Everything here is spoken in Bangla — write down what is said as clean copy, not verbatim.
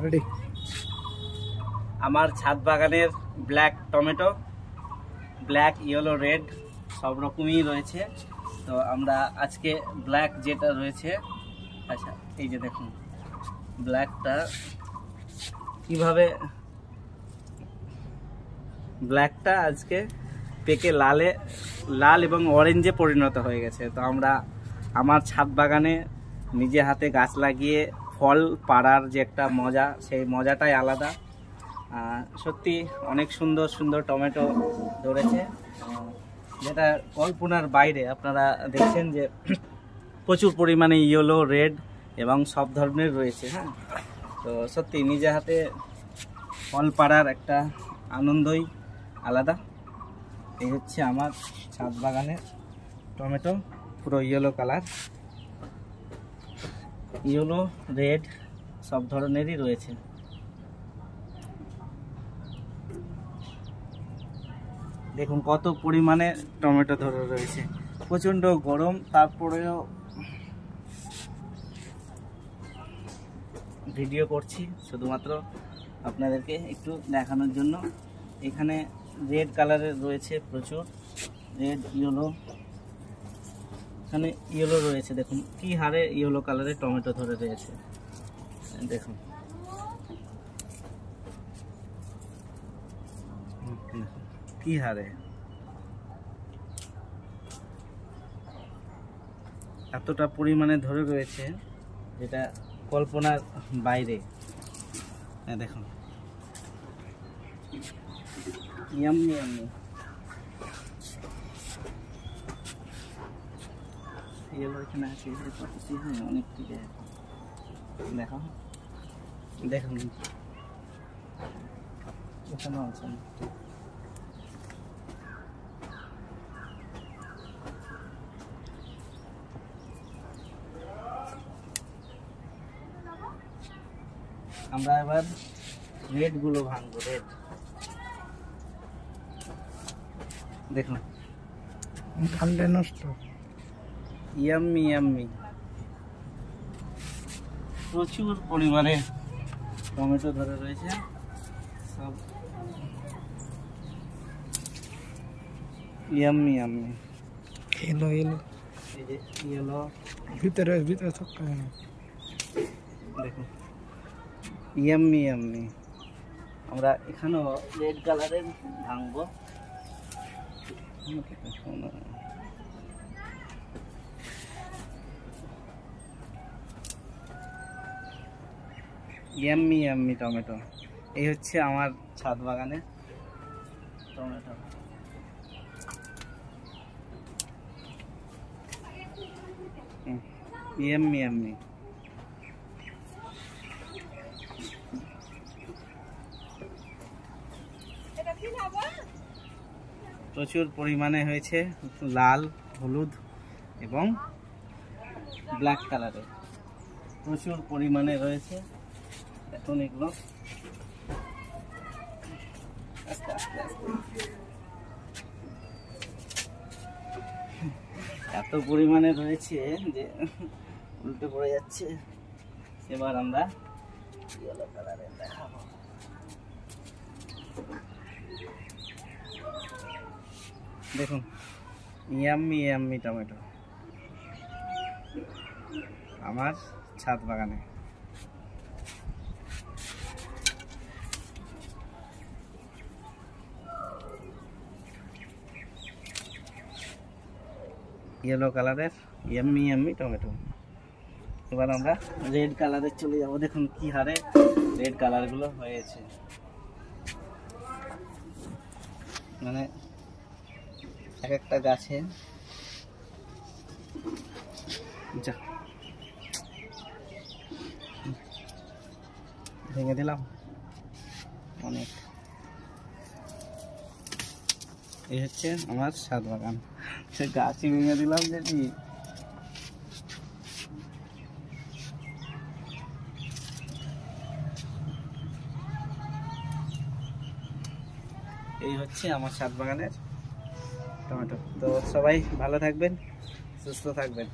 রেডি। আমার ছাদ বাগানের black tomato, black, yellow, red সব রকমই রয়েছে। তো আমরা আজকে ব্ল্যাক যেটা রয়েছে, আচ্ছা এই যে দেখুন ব্ল্যাকটা কিভাবে, ব্ল্যাকটা আজকে পেকে লাল এবং অরেঞ্জে পরিণত হয়ে গেছে। তো আমরা আমার ছাদ বাগানে নিজে হাতে গাছ লাগিয়ে ফল পাড়ার যে একটা মজা, সেই মজাটাই আলাদা। সত্যি অনেক সুন্দর সুন্দর টমেটো ধরেছে, যেটা কল্পনার বাইরে। আপনারা দেখছেন যে প্রচুর পরিমাণে ইয়েলো, রেড এবং সব ধরনের রয়েছে। হ্যাঁ, তো সত্যি নিজে হাতে ফল পাড়ার একটা আনন্দই আলাদা। এই হচ্ছে আমার ছাদ বাগানের টমেটো, পুরো ইয়েলো কালার, ইয়েলো, রেড সব ধরনেরই রয়েছে। দেখুন কত পরিমাণে টমেটো ধরে রয়েছে। প্রচণ্ড গরম, তারপরেও ভিডিও করছি শুধুমাত্র আপনাদেরকে একটু দেখানোর জন্য। এখানে রেড কালারের রয়েছে প্রচুর, রেড, ইয়েলো, এখানে ইয়েলো রয়েছে। দেখুন কি হারে ইয়েলো কালারের টমেটো ধরে রয়েছে, দেখুন কি হারে, এতটা পরিমাণে ধরে রয়েছে যেটা কল্পনার বাইরে। দেখুন ইয়াম্মি ইয়াম্মি, ইয়েলো এখানে আছে অনেক, ঠিক আছে দেখো, দেখুন এখানেও আছে। আমরা এবার রেড গুলো ভাঙবো। রেড দেখুন ঠান্ডা নষ্ট, ইয়াম্মি ইয়াম্মি, প্রচুর পরিমাণে টমেটো ধরে রয়েছে সব, ইয়াম্মি ইয়াম্মি। ইয়েলো ইয়েলো, এই যে ইয়েলো ভিতরে সব দেখুন ইয়াম্মি ইয়াম্মি। আমরা এখানেও রেড কালারের ভাঙবো। Yummy yummy tomato. এই হচ্ছে আমার ছাদ বাগানে টমেটো। Yummy yummy. প্রচুর পরিমাণে হয়েছে লাল, হলুদ এবং ব্ল্যাক কালারের, প্রচুর পরিমাণে রয়েছে। এখন এগুলো আস্তে আস্তে আস্তে এত পরিমাণে রয়েছে যে উল্টে পড়ে যাচ্ছে। এবার আমরা ইয়েলো কালারের দেখাবো। দেখুন ইয়াম্মি ইয়াম্মি টমেটো আমার ছাদ বাগানে। ইয়েলো কালারের ইয়াম্মি ইয়াম্মি টমেটো। এবার আমরা রেড কালারের চলে যাব। দেখুন কি হারে রেড কালারগুলো হয়েছে, মানে এক একটা গাছে ভেঙে দিলাম অনেক। এই হচ্ছে আমার ছাদ বাগান, সে গাছই ভেঙে দিলাম যদি। এই হচ্ছে আমার ছাদ বাগানের টমেটো। তো সবাই ভালো থাকবেন, সুস্থ থাকবেন।